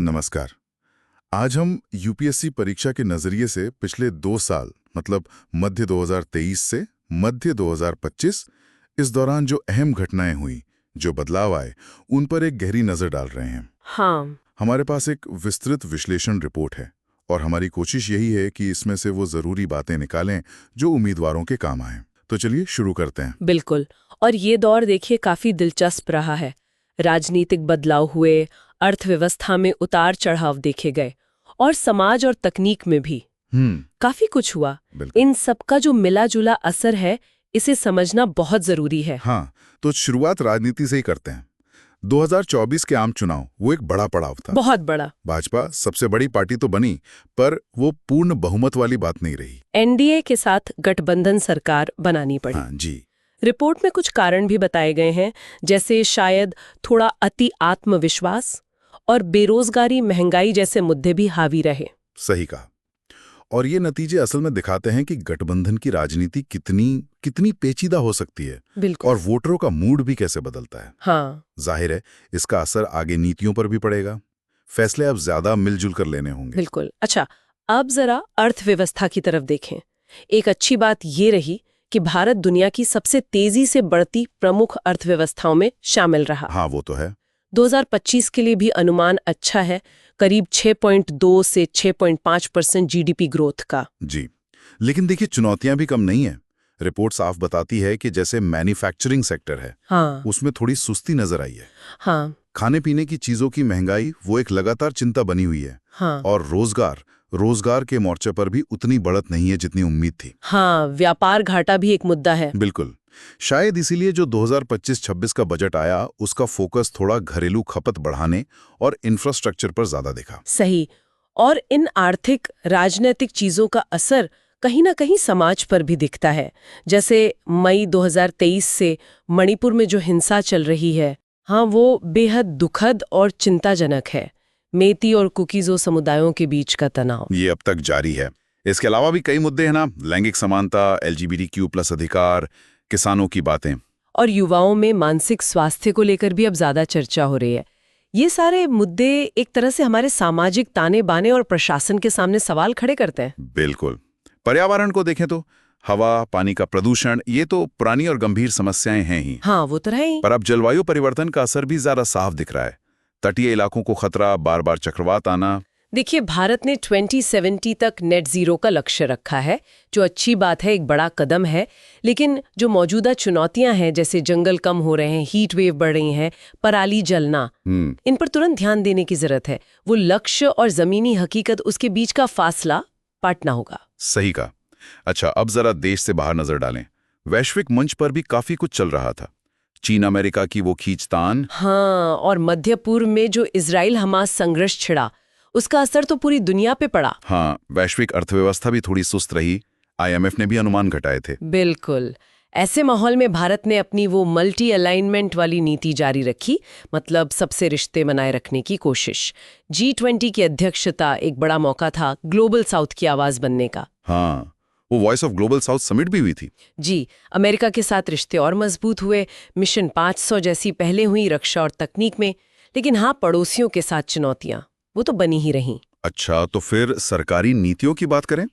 नमस्कार। आज हम यूपीएससी परीक्षा के नजरिए से पिछले 2 साल मतलब मध्य 2023 से मध्य 2025 इस दौरान जो अहम घटनाएं हुई, जो बदलाव आए, उन पर एक गहरी नजर डाल रहे हैं। हाँ। हमारे पास एक विस्तृत विश्लेषण रिपोर्ट है और हमारी कोशिश यही है कि इसमें से वो जरूरी बातें निकालें जो उम्मीदवारों के काम आए। तो चलिए शुरू करते हैं। बिल्कुल। और ये दौर देखिए काफी दिलचस्प रहा है। राजनीतिक बदलाव हुए, अर्थव्यवस्था में उतार चढ़ाव देखे गए और समाज और तकनीक में भी काफी कुछ हुआ। बिल्कुल। इन सब का जो मिला जुला असर है, इसे समझना बहुत जरूरी है। हाँ, तो शुरुआत राजनीति से ही करते हैं। 2024 के आम चुनाव वो एक बड़ा पड़ाव था। बहुत बड़ा। भाजपा सबसे बड़ी पार्टी तो बनी, पर वो पूर्ण बहुमत वाली बात नहीं रही। एनडीए के साथ गठबंधन सरकार बनानी पड़ी। हाँ जी। रिपोर्ट में कुछ कारण भी बताए गए हैं, जैसे शायद थोड़ा अति आत्मविश्वास और बेरोजगारी, महंगाई जैसे मुद्दे भी हावी रहे। सही कहा। और ये नतीजे असल में दिखाते हैं कि गठबंधन की राजनीति कितनी पेचीदा हो सकती है। बिल्कुल। और वोटरों का मूड भी कैसे बदलता है। हाँ। जाहिर है इसका असर आगे नीतियों पर भी पड़ेगा। फैसले अब ज्यादा मिलजुल कर लेने होंगे। बिल्कुल। अच्छा, अब जरा अर्थव्यवस्था की तरफ देखें। एक अच्छी बात ये रही कि भारत दुनिया की सबसे तेजी से बढ़ती प्रमुख अर्थव्यवस्थाओं में शामिल रहा। हाँ, वो तो है। 2025 के लिए भी अनुमान अच्छा है, करीब 6.2 से 6.5% जीडीपी ग्रोथ का। जी, लेकिन देखिए चुनौतियां भी कम नहीं है। रिपोर्ट साफ बताती है कि जैसे मैन्युफैक्चरिंग सेक्टर है, हाँ। उसमें थोड़ी सुस्ती नजर आई है। हाँ। खाने पीने की चीजों की महंगाई वो एक लगातार चिंता बनी हुई है। हाँ। और रोजगार के मोर्चे पर भी उतनी बढ़त नहीं है जितनी उम्मीद थी। हाँ, व्यापार घाटा भी एक मुद्दा है। बिल्कुल। शायद इसीलिए जो 2025-26 का बजट आया, उसका फोकस थोड़ा घरेलू खपत बढ़ाने और इंफ्रास्ट्रक्चर पर ज्यादा दिखा। सही। और इन आर्थिक राजनीतिक चीजों का असर कहीं ना कहीं समाज पर भी दिखता है। जैसे मई 2023 से मणिपुर में जो हिंसा चल रही है, हाँ, वो बेहद दुखद और चिंताजनक है। मेती और कुकीजो समुदायों के बीच का तनाव ये अब तक जारी है। इसके अलावा भी कई मुद्दे हैं ना, लैंगिक समानता, LGBTQ+ अधिकार, किसानों की बातें। और युवाओं में मानसिक स्वास्थ्य को लेकर भी अब ज्यादा चर्चा हो रही है। ये सारे मुद्दे एक तरह से हमारे सामाजिक ताने बाने और प्रशासन के सामने सवाल खड़े करते हैं। बिल्कुल। पर्यावरण को देखें तो हवा, पानी का प्रदूषण, ये तो पुरानी और गंभीर समस्याएं हैं ही। हाँ, वो तो है ही। पर अब जलवायु परिवर्तन का असर भी ज्यादा साफ दिख रहा है। तटीय इलाकों को खतरा, बार बार चक्रवात आना। देखिए, भारत ने 2070 तक नेट जीरो का लक्ष्य रखा है, जो अच्छी बात है, एक बड़ा कदम है। लेकिन जो मौजूदा चुनौतियां हैं, जैसे जंगल कम हो रहे हैं, हीट वेव बढ़ रही हैं, पराली जलना, इन पर तुरंत ध्यान देने की जरूरत है। वो लक्ष्य और जमीनी हकीकत, उसके बीच का फासला पाटना होगा। सही कहा। अच्छा, अब जरा देश से बाहर नजर डालें। वैश्विक मंच पर भी काफी कुछ चल रहा था। चीन अमेरिका की वो खींचतान। हाँ, और मध्य पूर्व में जो इजराइल हमास संघर्ष छिड़ा, उसका असर तो पूरी दुनिया पे पड़ा। हाँ, वैश्विक अर्थव्यवस्था भी थोड़ी सुस्त रही। IMF ने भी अनुमान घटाए थे। बिल्कुल। ऐसे माहौल में भारत ने अपनी वो मल्टी अलाइनमेंट वाली नीति जारी रखी, मतलब सबसे रिश्ते बनाए रखने की कोशिश। G20 की अध्यक्षता एक बड़ा मौका था ग्लोबल साउथ की आवाज बनने का। हाँ, वो voice of global south summit भी हुई थी। जी, अमेरिका के साथ रिश्ते और मजबूत हुए, मिशन 500 जैसी पहले हुई रक्षा और तकनीक में। लेकिन हाँ, पड़ोसियों के साथ चुनौतियां वो तो बनी ही रहीं। अच्छा, तो फिर सरकारी नीतियों की बात करें।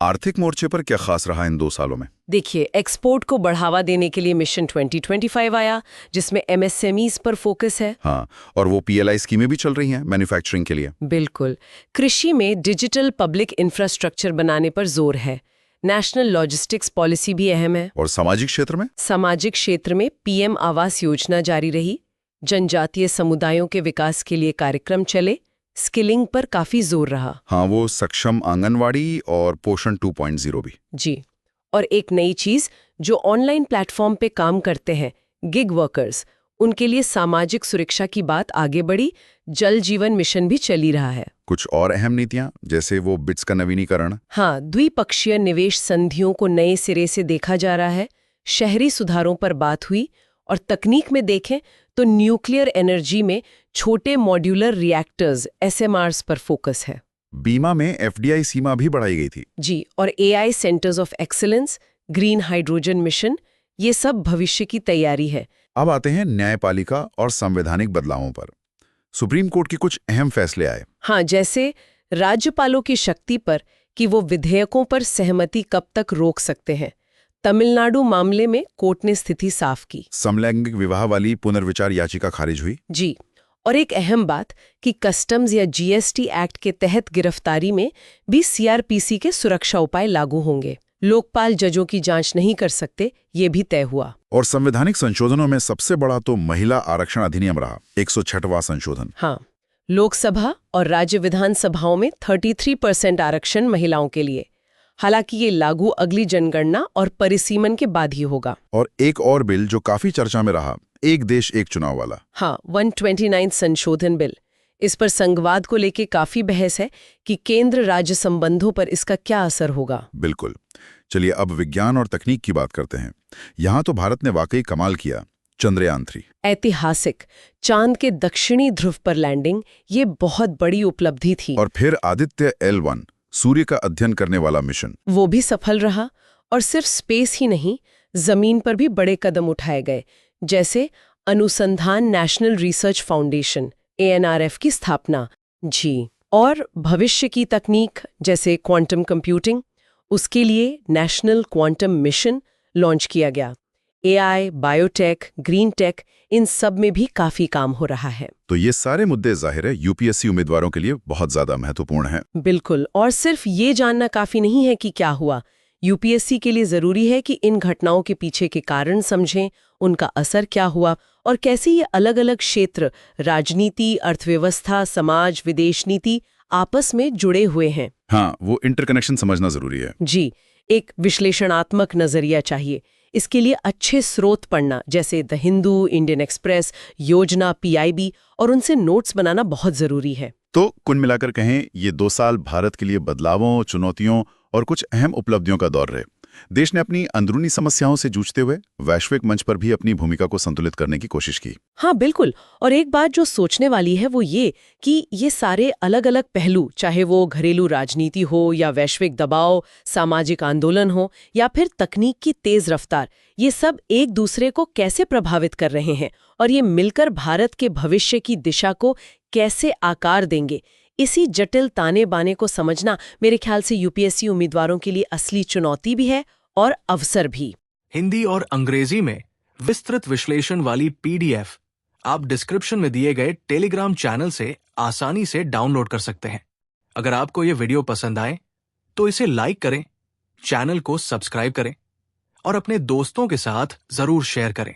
आर्थिक मोर्चे पर क्या खास रहा इन 2 सालों में? देखिए, एक्सपोर्ट को बढ़ावा देने के लिए मिशन 2025 आया, जिसमें MSMEs पर फोकस है। हाँ, और वो PLI स्कीमें भी चल रही हैं मैन्युफैक्चरिंग के लिए। बिल्कुल। कृषि में डिजिटल पब्लिक इंफ्रास्ट्रक्चर बनाने पर जोर है। नेशनल लॉजिस्टिक्स पॉलिसी भी अहम है। और सामाजिक क्षेत्र में? सामाजिक क्षेत्र में PM आवास योजना जारी रही, जनजातीय समुदायों के विकास के लिए कार्यक्रम चले, स्किलिंग पर काफी जोर रहा। हाँ, वो सक्षम आंगनवाड़ी और पोषण 2.0 भी। जी। और एक नई चीज, जो ऑनलाइन प्लेटफॉर्म पे काम करते हैं, गिग वर्कर्स, उनके लिए सामाजिक सुरक्षा की बात आगे बढ़ी। जल जीवन मिशन भी चली रहा है। कुछ और अहम नीतियां, जैसे वो बिट्स का नवीनीकरण। हाँ, द्विपक्षीय निवेश संधियों को नए सिरे से देखा जा रहा है। शहरी सुधारों पर बात हुई। और तकनीक में देखें तो न्यूक्लियर एनर्जी में छोटे मॉड्यूलर रिएक्टर्स SMRs पर फोकस है। बीमा में FDI सीमा भी बढ़ाई गई थी। जी, और AI centres of excellence, green hydrogen mission, ये सब भविष्य की तैयारी है। अब आते हैं न्यायपालिका और संवैधानिक बदलावों पर। सुप्रीम कोर्ट के कुछ अहम फैसले आए। हाँ, जैसे राज्यपालों की शक्ति पर कि वो विधेयकों पर सहमति कब तक रोक सकते हैं। तमिलनाडु मामले में कोर्ट ने स्थिति साफ की। समलैंगिक विवाह वाली पुनर्विचार याचिका खारिज हुई। जी, और एक अहम बात कि कस्टम्स या जीएसटी एक्ट के तहत गिरफ्तारी में भी सीआरपीसी के सुरक्षा उपाय लागू होंगे। लोकपाल जजों की जांच नहीं कर सकते, ये भी तय हुआ। और संवैधानिक संशोधनों में सबसे बड़ा तो महिला आरक्षण अधिनियम रहा, 106वां संशोधन। हाँ, लोकसभा और राज्य विधानसभाओं में 33% आरक्षण महिलाओं के लिए। हालांकि ये लागू अगली जनगणना और परिसीमन के बाद ही होगा। और एक और बिल जो काफी चर्चा में रहा, एक देश एक चुनाव वाला। हाँ, 129 संशोधन बिल। इस पर संघवाद को लेके काफी बहस है कि केंद्र राज्य संबंधों पर इसका क्या असर होगा। बिल्कुल। चलिए अब विज्ञान और तकनीक की बात करते हैं। यहाँ तो भारत ने वाकई कमाल किया। चंद्रयान 3 ऐतिहासिक, चांद के दक्षिणी ध्रुव पर लैंडिंग, ये बहुत बड़ी उपलब्धि थी। और फिर आदित्य L1 सूर्य का अध्ययन करने वाला मिशन, वो भी सफल रहा। और सिर्फ स्पेस ही नहीं, जमीन पर भी बड़े कदम उठाए गए, जैसे अनुसंधान नेशनल रिसर्च फाउंडेशन ANRF की स्थापना। जी, और भविष्य की तकनीक जैसे क्वांटम कंप्यूटिंग, उसके लिए नेशनल क्वांटम मिशन लॉन्च किया गया। AI, बायोटेक, ग्रीन टेक, इन सब में भी काफी काम हो रहा है। तो ये सारे मुद्दे जाहिर है यूपीएससी उम्मीदवारों के लिए बहुत ज्यादा महत्वपूर्ण हैं। बिल्कुल, और सिर्फ ये जानना काफी नहीं है कि क्या हुआ। यूपीएससी के लिए जरूरी है कि इन घटनाओं के पीछे के कारण समझें, उनका असर क्या हुआ और कैसे ये अलग-अलग क्षेत्र, राजनीति, अर्थव्यवस्था, समाज, विदेश नीति आपस में जुड़े हुए हैं। हाँ, वो इंटरकनेक्शन समझना जरूरी है। जी, एक विश्लेषणात्मक नजरिया चाहिए। इसके लिए अच्छे स्रोत पढ़ना, जैसे द हिंदू, इंडियन एक्सप्रेस, योजना, PIB, और उनसे नोट्स बनाना बहुत जरूरी है। तो कुल मिलाकर कहें, ये 2 साल भारत के लिए बदलावों, चुनौतियों और कुछ अहम उपलब्धियों का दौर रहे। देश ने अपनी अंदरूनी समस्याओं से जूझते हुए वैश्विक मंच पर भी अपनी भूमिका को संतुलित करने की कोशिश की। हाँ, बिल्कुल। और एक बात जो सोचने वाली है वो ये कि ये सारे अलग-अलग पहलू, चाहे वो घरेलू राजनीति हो या वैश्विक दबाव, सामाजिक आंदोलन हो या फिर तकनीक की तेज रफ्तार, ये सब एक दूसरे को कैसे प्रभावित कर रहे हैं और ये मिलकर भारत के भविष्य की दिशा को कैसे आकार देंगे। इसी जटिल ताने बाने को समझना मेरे ख्याल से यूपीएससी उम्मीदवारों के लिए असली चुनौती भी है और अवसर भी। हिंदी और अंग्रेजी में विस्तृत विश्लेषण वाली PDF आप डिस्क्रिप्शन में दिए गए टेलीग्राम चैनल से आसानी से डाउनलोड कर सकते हैं। अगर आपको ये वीडियो पसंद आए तो इसे लाइक करें, चैनल को सब्सक्राइब करें और अपने दोस्तों के साथ जरूर शेयर करें।